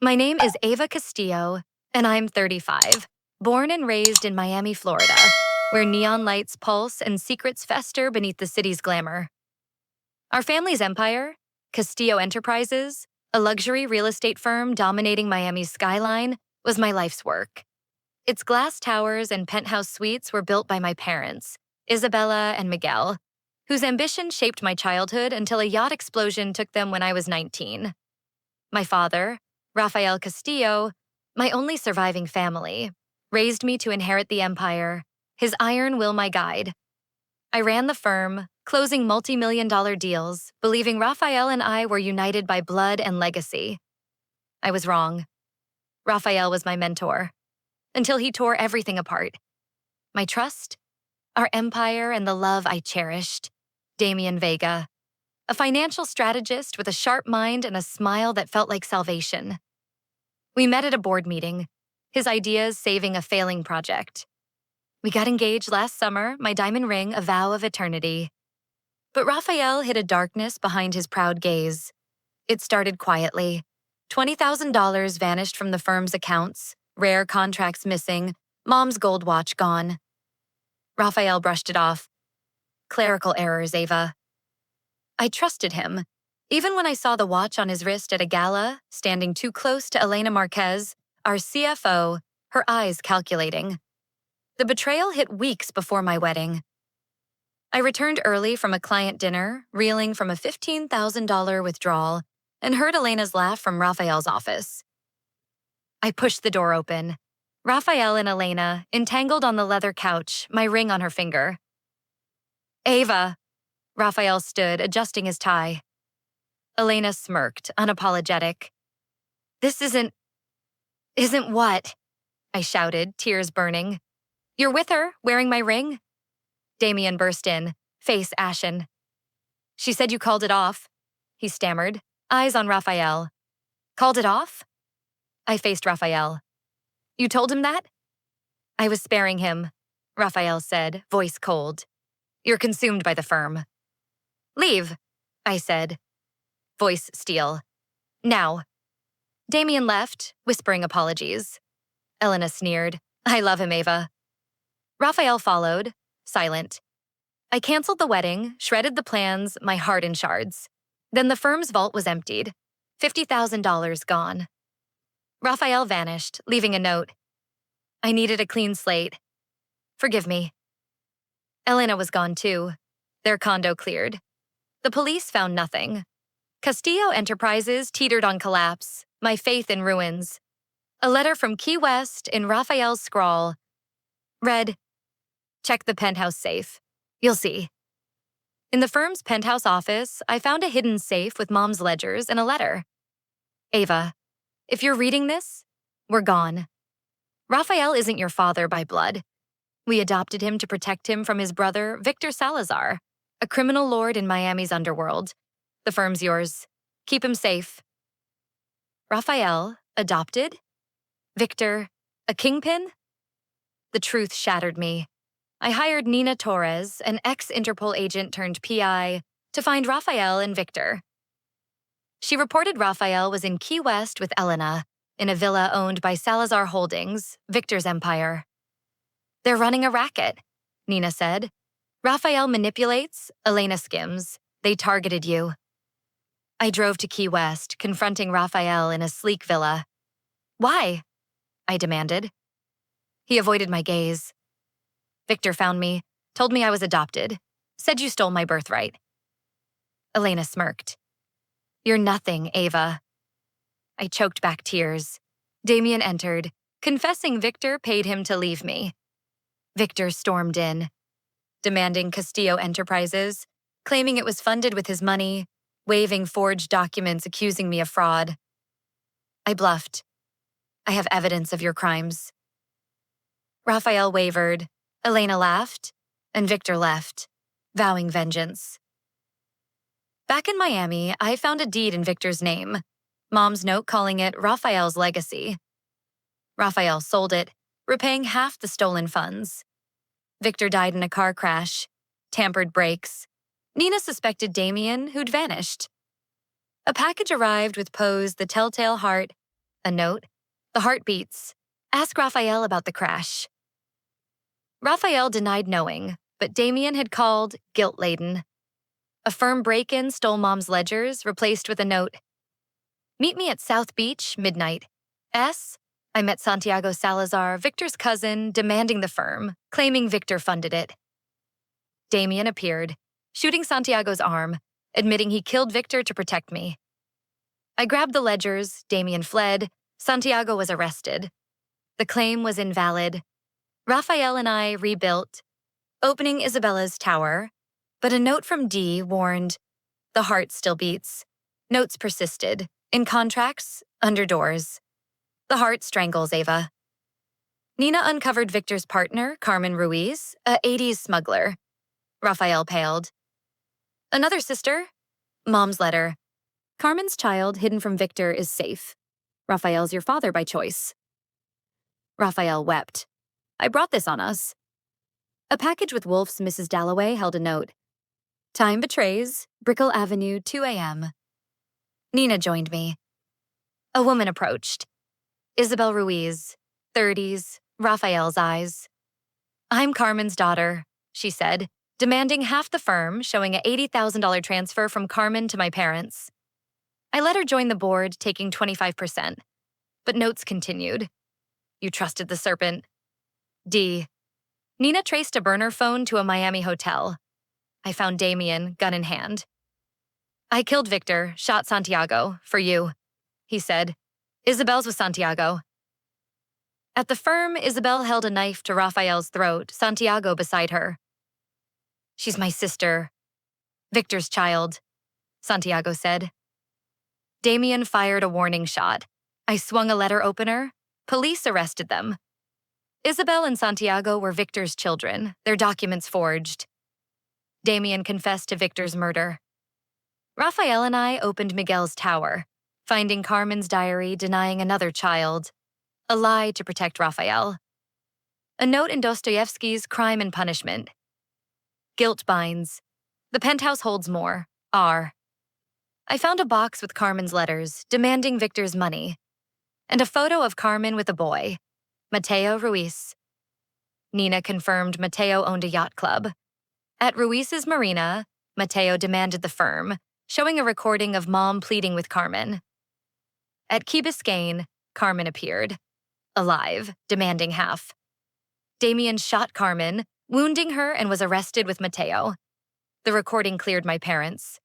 My name is Ava Castillo, and I'm 35, born and raised in Miami, Florida, where neon lights pulse and secrets fester beneath the city's glamour. Our family's empire, Castillo Enterprises, a luxury real estate firm dominating Miami's skyline, was my life's work. Its glass towers and penthouse suites were built by my parents, Isabella and Miguel, whose ambition shaped my childhood until a yacht explosion took them when I was 19. My father, Rafael Castillo, my only surviving family, raised me to inherit the empire, his iron will my guide. I ran the firm, closing multi-million-dollar deals, believing Rafael and I were united by blood and legacy. I was wrong. Rafael was my mentor, until he tore everything apart. My trust, our empire, and the love I cherished. Damian Vega, a financial strategist with a sharp mind and a smile that felt like salvation. We met at a board meeting, his ideas saving a failing project. We got engaged last summer, my diamond ring a vow of eternity. But Rafael hid a darkness behind his proud gaze. It started quietly. $20,000 vanished from the firm's accounts, rare contracts missing, mom's gold watch gone. Rafael brushed it off. Clerical errors, Ava. I trusted him. Even when I saw the watch on his wrist at a gala, standing too close to Elena Marquez, our CFO, her eyes calculating. The betrayal hit weeks before my wedding. I returned early from a client dinner, reeling from a $15,000 withdrawal, and heard Elena's laugh from Rafael's office. I pushed the door open. Rafael and Elena, entangled on the leather couch, my ring on her finger. Ava. Rafael stood, adjusting his tie. Elena smirked, unapologetic. This isn't what? I shouted, tears burning. You're with her, wearing my ring? Damian burst in, face ashen. She said you called it off, he stammered, eyes on Rafael. Called it off? I faced Rafael. You told him that? I was sparing him, Rafael said, voice cold. You're consumed by the firm. Leave, I said, voice steel. Now. Damian left, whispering apologies. Elena sneered. I love him, Ava. Rafael followed, silent. I canceled the wedding, shredded the plans, my heart in shards. Then the firm's vault was emptied. $50,000 gone. Rafael vanished, leaving a note. I needed a clean slate. Forgive me. Elena was gone too. Their condo cleared. The police found nothing. Castillo Enterprises teetered on collapse, my faith in ruins. A letter from Key West in Rafael's scrawl read, check the penthouse safe. You'll see. In the firm's penthouse office, I found a hidden safe with mom's ledgers and a letter. Ava, if you're reading this, we're gone. Rafael isn't your father by blood. We adopted him to protect him from his brother, Victor Salazar, a criminal lord in Miami's underworld. The firm's yours. Keep him safe. Rafael, adopted? Victor, a kingpin? The truth shattered me. I hired Nina Torres, an ex-Interpol agent turned PI, to find Rafael and Victor. She reported Rafael was in Key West with Elena, in a villa owned by Salazar Holdings, Victor's empire. They're running a racket, Nina said. Rafael manipulates, Elena skims. They targeted you. I drove to Key West, confronting Rafael in a sleek villa. Why? I demanded. He avoided my gaze. Victor found me, told me I was adopted, said you stole my birthright. Elena smirked. You're nothing, Ava. I choked back tears. Damian entered, confessing Victor paid him to leave me. Victor stormed in, demanding Castillo Enterprises, claiming it was funded with his money, waving forged documents accusing me of fraud. I bluffed. I have evidence of your crimes. Rafael wavered, Elena laughed, and Victor left, vowing vengeance. Back in Miami, I found a deed in Victor's name, mom's note calling it Rafael's legacy. Rafael sold it, repaying half the stolen funds. Victor died in a car crash, tampered brakes. Nina suspected Damian, who'd vanished. A package arrived with Poe's The Telltale Heart, A note. The heart beats. Ask Raphael about the crash. Raphael denied knowing, but Damien had called guilt-laden. A firm break-in stole Mom's ledgers, replaced with a note. Meet me at South Beach, midnight. S. I met Santiago Salazar, Victor's cousin, demanding the firm, claiming Victor funded it. Damien appeared, shooting Santiago's arm, admitting he killed Victor to protect me. I grabbed the ledgers, Damien fled, Santiago was arrested. The claim was invalid. Raphael and I rebuilt, opening Isabella's tower, but a note from D warned, the heart still beats. Notes persisted, in contracts, under doors. The heart strangles Ava. Nina uncovered Victor's partner, Carmen Ruiz, a 80s smuggler. Raphael paled. Another sister? Mom's letter. Carmen's child hidden from Victor is safe. Raphael's your father by choice. Raphael wept. I brought this on us. A package with Wolf's Mrs. Dalloway held a note. Time betrays, Brickell Avenue, 2 a.m. Nina joined me. A woman approached. Isabel Ruiz, 30s, Raphael's eyes. I'm Carmen's daughter, she said, demanding half the firm, showing a $80,000 transfer from Carmen to my parents. I let her join the board, taking 25%. But notes continued. You trusted the serpent. D. Nina traced a burner phone to a Miami hotel. I found Damien, gun in hand. I killed Victor, shot Santiago, for you, he said. Isabel's with Santiago. At the firm, Isabel held a knife to Raphael's throat, Santiago beside her. She's my sister. Victor's child, Santiago said. Damien fired a warning shot. I swung a letter opener. Police arrested them. Isabel and Santiago were Victor's children, their documents forged. Damien confessed to Victor's murder. Raphael and I opened Miguel's tower, finding Carmen's diary denying another child. A lie to protect Raphael. A note in Dostoevsky's Crime and Punishment. Guilt binds. The penthouse holds more. R. I found a box with Carmen's letters, demanding Victor's money, and a photo of Carmen with a boy, Mateo Ruiz. Nina confirmed Mateo owned a yacht club. At Ruiz's marina, Mateo demanded the firm, showing a recording of Mom pleading with Carmen. At Key Biscayne, Carmen appeared, alive, demanding half. Damien shot Carmen, wounding her, and was arrested with Mateo. The recording cleared my parents.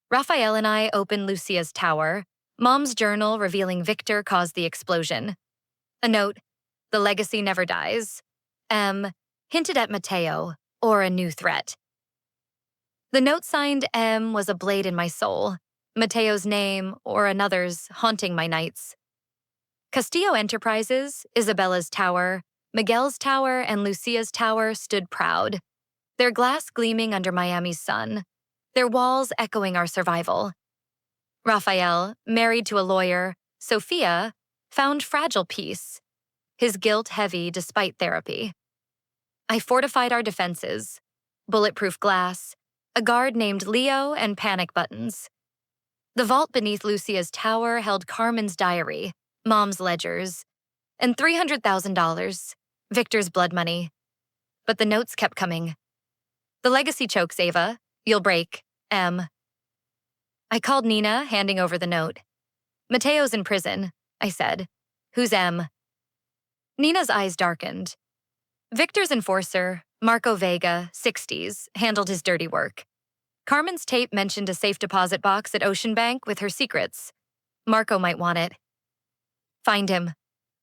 Raphael and I opened Lucia's tower, Mom's journal revealing Victor caused the explosion. A note, the legacy never dies. M, hinted at Mateo, or a new threat. The note signed M was a blade in my soul, Mateo's name, or another's, haunting my nights. Castillo Enterprises, Isabella's tower, Miguel's tower, and Lucia's tower stood proud, their glass gleaming under Miami's sun, their walls echoing our survival. Raphael, married to a lawyer, Sophia, found fragile peace, his guilt heavy despite therapy. I fortified our defenses, bulletproof glass, a guard named Leo, and panic buttons. The vault beneath Lucia's tower held Carmen's diary, Mom's ledgers, and $300,000, Victor's blood money. But the notes kept coming. The legacy chokes, Ava. You'll break. M. I called Nina, handing over the note. Mateo's in prison, I said. Who's M? Nina's eyes darkened. Victor's enforcer, Marco Vega, 60s, handled his dirty work. Carmen's tape mentioned a safe deposit box at Ocean Bank with her secrets. Marco might want it. Find him,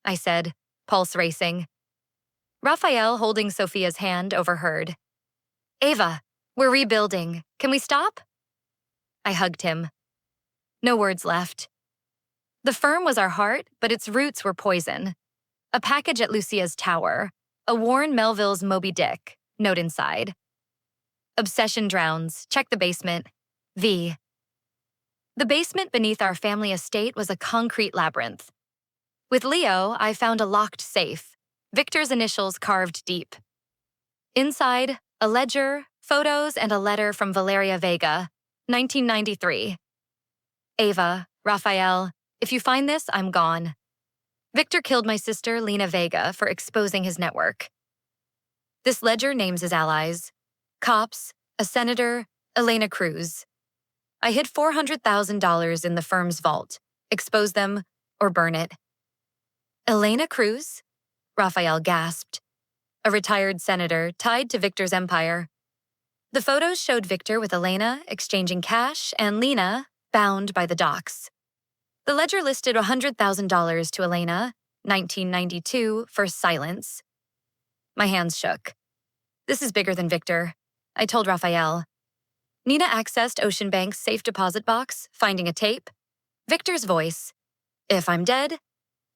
I said, pulse racing. Raphael, holding Sophia's hand, overheard. Ava, we're rebuilding. Can we stop? I hugged him. No words left. The firm was our heart, but its roots were poison. A package at Lucia's tower, a Warren Melville's Moby Dick, note inside. Obsession drowns. Check the basement. V. The basement beneath our family estate was a concrete labyrinth. With Leo, I found a locked safe, Victor's initials carved deep. Inside, a ledger, photos, and a letter from Valeria Vega, 1993. Ava, Raphael, if you find this, I'm gone. Victor killed my sister, Lena Vega, for exposing his network. This ledger names his allies: cops, a senator, Elena Cruz. I hid $400,000 in the firm's vault. Expose them or burn it. Elena Cruz? Raphael gasped. A retired senator tied to Victor's empire. The photos showed Victor with Elena exchanging cash and Lena bound by the docks. The ledger listed $100,000 to Elena, 1992, for silence. My hands shook. This is bigger than Victor, I told Raphael. Nina accessed Ocean Bank's safe deposit box, finding a tape. Victor's voice. If I'm dead,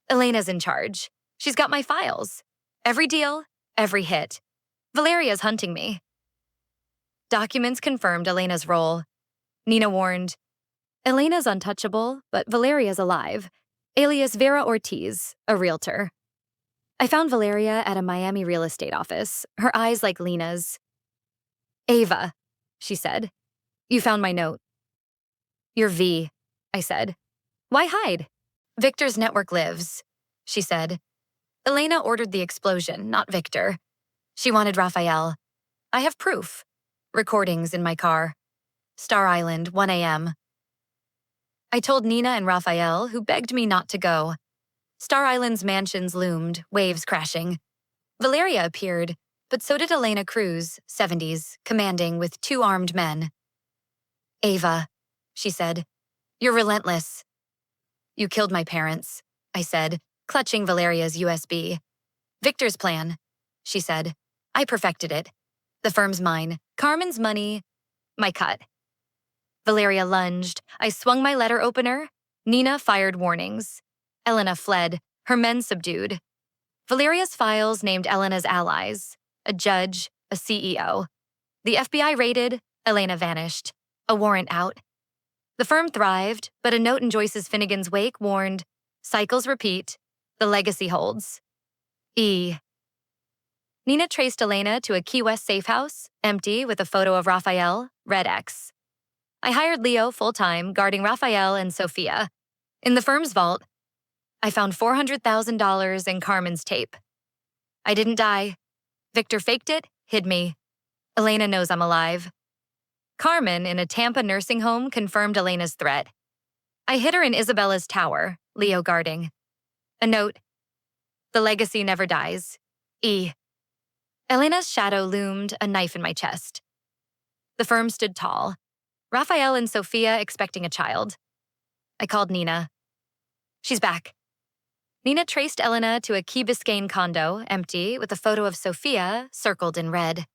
Elena's in charge. She's got my files. Every deal, every hit. Valeria's hunting me. Documents confirmed Elena's role. Nina warned, Elena's untouchable, but Valeria's alive, alias Vera Ortiz, a realtor. I found Valeria at a Miami real estate office, her eyes like Lena's. Ava, she said. You found my note. You're V, I said. Why hide? Victor's network lives, she said. Elena ordered the explosion, not Victor. She wanted Raphael. I have proof. Recordings in my car. Star Island, 1 a.m. I told Nina and Raphael, who begged me not to go. Star Island's mansions loomed, waves crashing. Valeria appeared, but so did Elena Cruz, 70s, commanding with 2 armed men. Ava, she said, you're relentless. You killed my parents, I said, clutching Valeria's USB. Victor's plan, she said. I perfected it. The firm's mine. Carmen's money, my cut. Valeria lunged. I swung my letter opener. Nina fired warnings. Elena fled, her men subdued. Valeria's files named Elena's allies, a judge, a CEO. The FBI raided, Elena vanished. A warrant out. The firm thrived, but a note in Joyce's Finnegan's wake warned, cycles repeat, the legacy holds. E. Nina traced Elena to a Key West safe house, empty with a photo of Raphael, red X. I hired Leo full-time, guarding Raphael and Sophia. In the firm's vault, I found $400,000 in Carmen's tape. I didn't die. Victor faked it, hid me. Elena knows I'm alive. Carmen, in a Tampa nursing home, confirmed Elena's threat. I hid her in Isabella's tower, Leo guarding. A note. The legacy never dies. E. Elena's shadow loomed, a knife in my chest. The firm stood tall. Raphael and Sophia expecting a child. I called Nina. She's back. Nina traced Elena to a Key Biscayne condo, empty, with a photo of Sophia circled in red.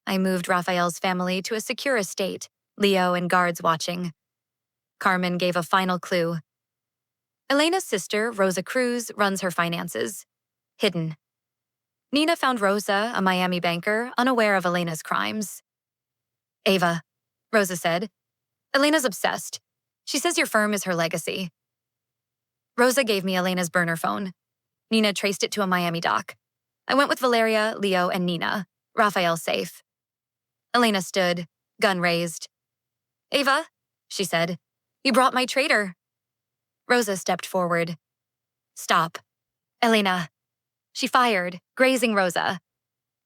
I moved Raphael's family to a secure estate, Leo and guards watching. Carmen gave a final clue. Elena's sister, Rosa Cruz, runs her finances. Hidden. Nina found Rosa, a Miami banker, unaware of Elena's crimes. Ava, Rosa said. Elena's obsessed. She says your firm is her legacy. Rosa gave me Elena's burner phone. Nina traced it to a Miami dock. I went with Valeria, Leo, and Nina. Raphael safe. Elena stood, gun raised. Ava, she said, you brought my traitor. Rosa stepped forward. Stop. Elena. She fired, grazing Rosa.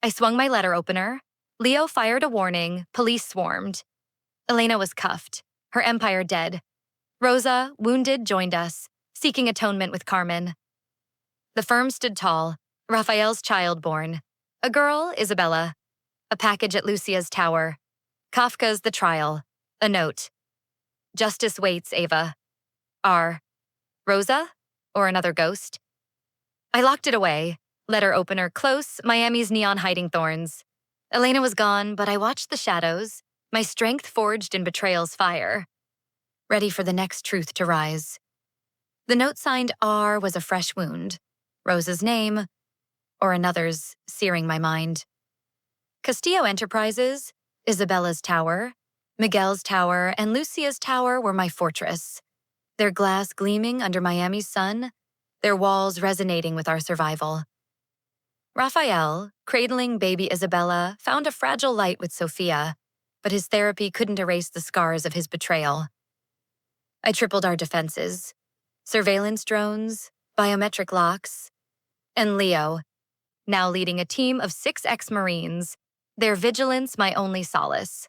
I swung my letter opener. Leo fired a warning. Police swarmed. Elena was cuffed, her empire dead. Rosa, wounded, joined us, seeking atonement with Carmen. The firm stood tall, Raphael's child born. A girl, Isabella. A package at Lucia's tower. Kafka's The Trial. A note. Justice waits, Ava. R. Rosa? Or another ghost? I locked it away. Letter opener close, Miami's neon hiding thorns. Elena was gone, but I watched the shadows, my strength forged in betrayal's fire. Ready for the next truth to rise. The note signed R was a fresh wound. Rosa's name, or another's, searing my mind. Castillo Enterprises, Isabella's tower, Miguel's tower, and Lucia's tower were my fortress. Their glass gleaming under Miami's sun, their walls resonating with our survival. Raphael, cradling baby Isabella, found a fragile light with Sophia, but his therapy couldn't erase the scars of his betrayal. I tripled our defenses. Surveillance drones, biometric locks, and Leo, now leading a team of 6 ex-Marines, their vigilance my only solace.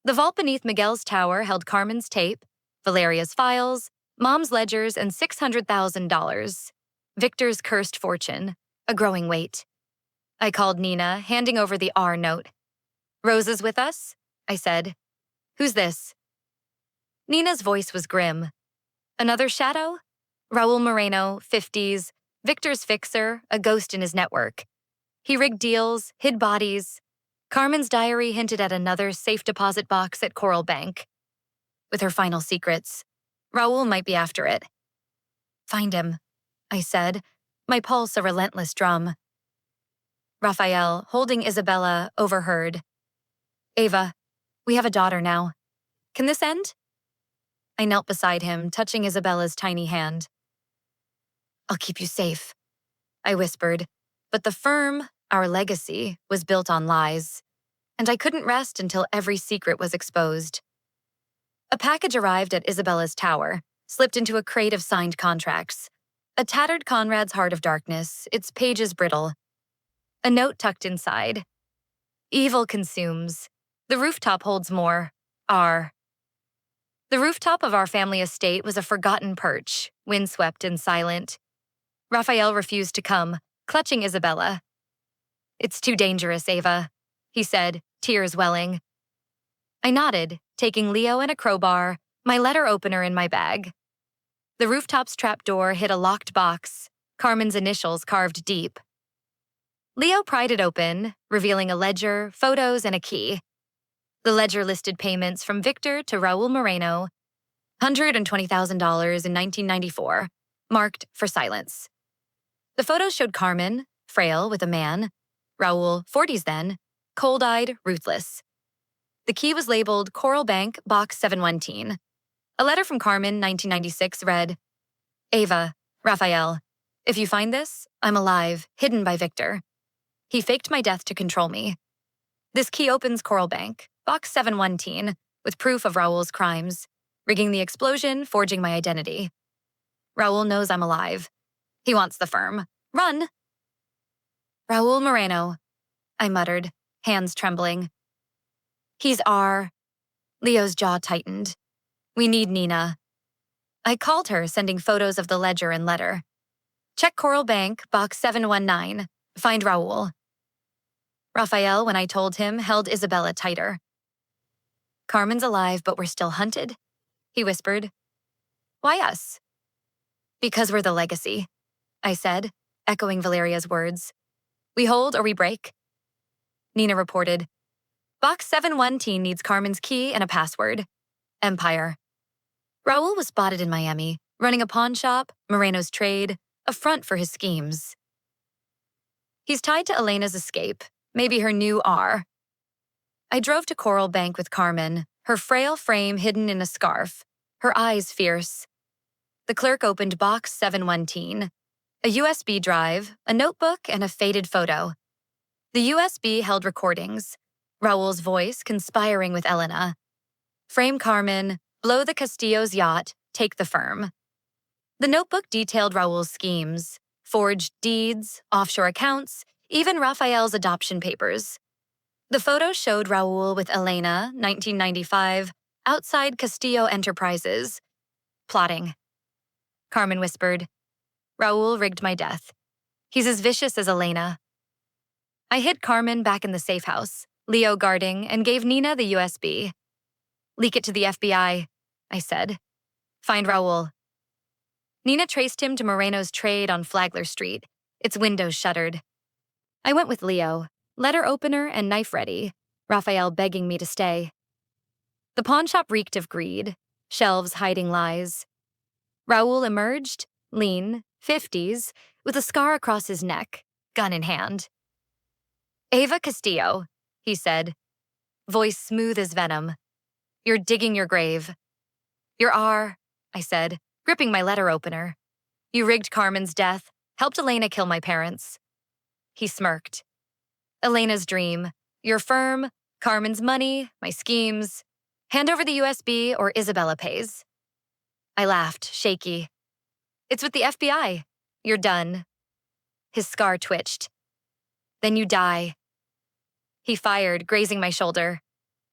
The vault beneath Miguel's tower held Carmen's tape, Valeria's files, Mom's ledgers, and $600,000. Victor's cursed fortune, a growing weight. I called Nina, handing over the R note. "Rosa's with us?" I said. "Who's this?" Nina's voice was grim. "Another shadow? Raul Moreno, 50s, Victor's fixer, a ghost in his network. He rigged deals, hid bodies. Carmen's diary hinted at another safe deposit box at Coral Bank. With her final secrets, Raul might be after it." "Find him," I said, my pulse a relentless drum. Raphael, holding Isabella, overheard. "Ava, we have a daughter now. Can this end?" I knelt beside him, touching Isabella's tiny hand. "I'll keep you safe," I whispered, but the firm, our legacy, was built on lies, and I couldn't rest until every secret was exposed. A package arrived at Isabella's tower, slipped into a crate of signed contracts. A tattered Conrad's Heart of Darkness, its pages brittle. A note tucked inside. "Evil consumes. The rooftop holds more. R." The rooftop of our family estate was a forgotten perch, windswept and silent. Raphael refused to come, clutching Isabella. "It's too dangerous, Ava," he said, tears welling. I nodded, taking Leo and a crowbar, my letter opener in my bag. The rooftop's trapdoor hid a locked box, Carmen's initials carved deep. Leo pried it open, revealing a ledger, photos, and a key. The ledger listed payments from Victor to Raul Moreno, $120,000 in 1994, marked for silence. The photos showed Carmen, frail with a man, Raul, 40s then, cold-eyed, ruthless. The key was labeled Coral Bank, Box 719. A letter from Carmen, 1996, read, "Ava, Raphael, if you find this, I'm alive, hidden by Victor. He faked my death to control me. This key opens Coral Bank, Box 719, with proof of Raul's crimes, rigging the explosion, forging my identity. Raul knows I'm alive. He wants the firm. Run!" "Raul Moreno," I muttered, hands trembling. "He's R." Leo's jaw tightened. "We need Nina." I called her, sending photos of the ledger and letter. "Check Coral Bank, Box 719. Find Raul." Raphael, when I told him, held Isabella tighter. "Carmen's alive, but we're still hunted," he whispered. "Why us?" "Because we're the legacy," I said, echoing Valeria's words. "We hold or we break." Nina reported, "Box 719 needs Carmen's key and a password. Empire." Raul was spotted in Miami, running a pawn shop, Moreno's trade, a front for his schemes. He's tied to Elena's escape, maybe her new R. I drove to Coral Bank with Carmen, her frail frame hidden in a scarf, her eyes fierce. The clerk opened Box 719, a USB drive, a notebook, and a faded photo. The USB held recordings, Raul's voice conspiring with Elena. "Frame Carmen, blow the Castillo's yacht, take the firm." The notebook detailed Raul's schemes, forged deeds, offshore accounts, even Raphael's adoption papers. The photo showed Raul with Elena, 1995, outside Castillo Enterprises. Plotting. Carmen whispered, "Raul rigged my death. He's as vicious as Elena." I hid Carmen back in the safe house, Leo guarding, and gave Nina the USB. "Leak it to the FBI," I said. "Find Raul." Nina traced him to Moreno's trade on Flagler Street, its windows shuttered. I went with Leo, letter opener and knife ready, Raphael begging me to stay. The pawn shop reeked of greed, shelves hiding lies. Raul emerged, lean, 50s, with a scar across his neck, gun in hand. "Ava Castillo," he said, voice smooth as venom. "You're digging your grave." "You are," I said, gripping my letter opener. "You rigged Carmen's death, helped Elena kill my parents." He smirked. "Elena's dream, your firm, Carmen's money, my schemes. Hand over the USB or Isabella pays." I laughed, shaky. It's with the FBI. You're done. His scar twitched. Then you die. He fired, grazing my shoulder.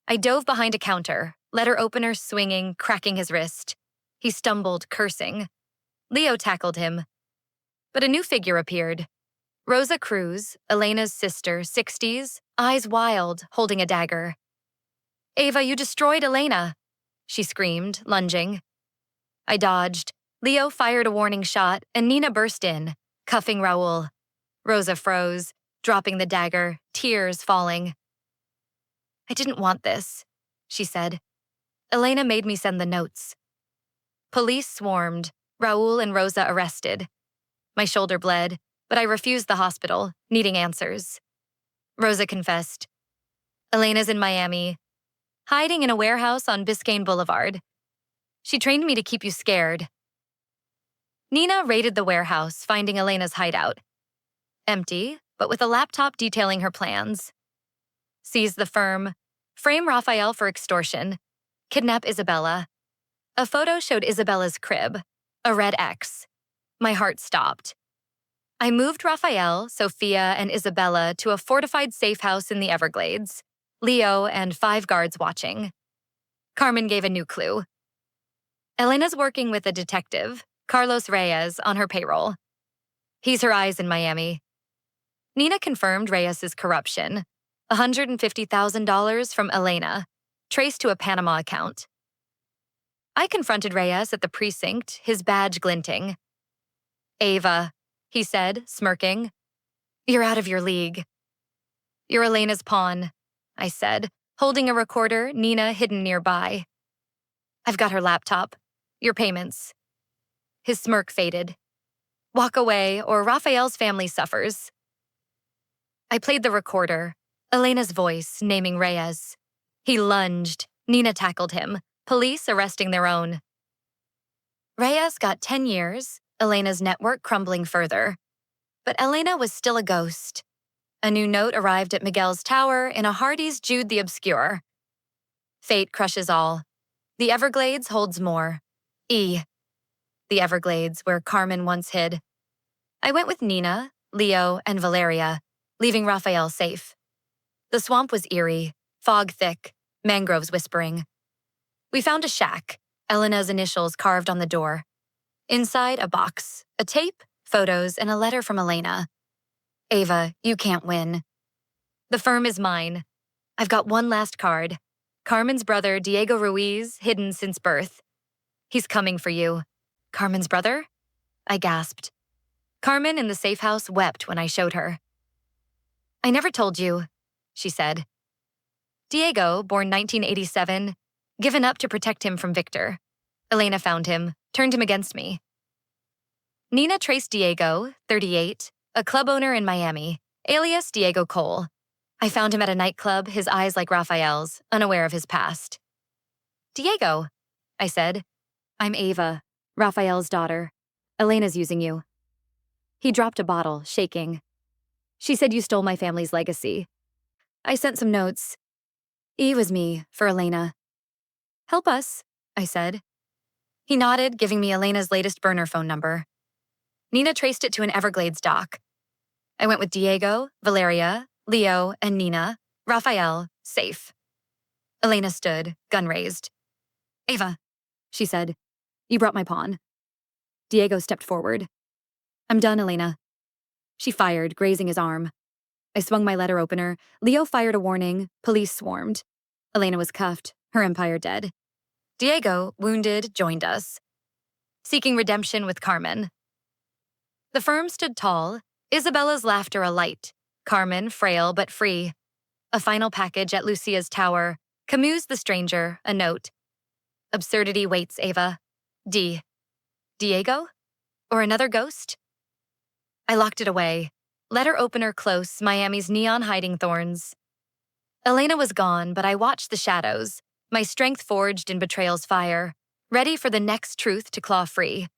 I dove behind a counter, letter opener swinging, cracking his wrist. He stumbled, cursing. Leo tackled him. But a new figure appeared. Rosa Cruz, Elena's sister, 60s, eyes wild, holding a dagger. "Ava, you destroyed Elena," she screamed, lunging. I dodged. Leo fired a warning shot, and Nina burst in, cuffing Raul. Rosa froze, dropping the dagger, tears falling. "I didn't want this," she said. "Elena made me send the notes." Police swarmed, Raul and Rosa arrested. My shoulder bled, but I refused the hospital, needing answers. Rosa confessed. "Elena's in Miami, hiding in a warehouse on Biscayne Boulevard. She trained me to keep you scared." Nina raided the warehouse, finding Elena's hideout. Empty, but with a laptop detailing her plans. Seize the firm, frame Raphael for extortion, kidnap Isabella. A photo showed Isabella's crib, a red X. My heart stopped. I moved Raphael, Sophia, and Isabella to a fortified safe house in the Everglades, Leo and 5 guards watching. Carmen gave a new clue. Elena's working with a detective, Carlos Reyes, on her payroll. He's her eyes in Miami. Nina confirmed Reyes's corruption, $150,000 from Elena, traced to a Panama account. I confronted Reyes at the precinct, his badge glinting. "Ava," he said, smirking. "You're out of your league." "You're Elena's pawn," I said, holding a recorder, Nina hidden nearby. "I've got her laptop. Your payments." His smirk faded. "Walk away, or Raphael's family suffers." I played the recorder, Elena's voice naming Reyes. He lunged. Nina tackled him, police arresting their own. Reyes got 10 years, Elena's network crumbling further. But Elena was still a ghost. A new note arrived at Miguel's tower in a Hardy's Jude the Obscure. Fate crushes all. The Everglades holds more. The Everglades, where Carmen once hid. I went with Nina, Leo, and Valeria, leaving Raphael safe. The swamp was eerie, fog thick, mangroves whispering. We found a shack, Elena's initials carved on the door. Inside, a box, a tape, photos, and a letter from Elena. "Ava, you can't win. The firm is mine. I've got one last card. Carmen's brother, Diego Ruiz, hidden since birth. He's coming for you." "Carmen's brother?" I gasped. Carmen in the safe house wept when I showed her. "I never told you," she said. Diego, born 1987, given up to protect him from Victor. Elena found him, turned him against me. Nina traced Diego, 38, a club owner in Miami, alias Diego Cole. I found him at a nightclub, his eyes like Raphael's, unaware of his past. "Diego," I said. "I'm Ava, Raphael's daughter. Elena's using you." He dropped a bottle, shaking. "She said you stole my family's legacy. I sent some notes. E was me, for Elena." "Help us," I said. He nodded, giving me Elena's latest burner phone number. Nina traced it to an Everglades dock. I went with Diego, Valeria, Leo, and Nina. Raphael, safe. Elena stood, gun raised. "Ava," she said. "You brought my pawn." Diego stepped forward. "I'm done, Elena." She fired, grazing his arm. I swung my letter opener. Leo fired a warning. Police swarmed. Elena was cuffed, her empire dead. Diego, wounded, joined us, seeking redemption with Carmen. The firm stood tall, Isabella's laughter alight, Carmen frail but free. A final package at Lucia's tower, Camus the stranger, a note. "Absurdity waits, Ava. Diego? Or another ghost?" I locked it away. Letter opener close, Miami's neon hiding thorns. Elena was gone, but I watched the shadows, my strength forged in betrayal's fire, ready for the next truth to claw free.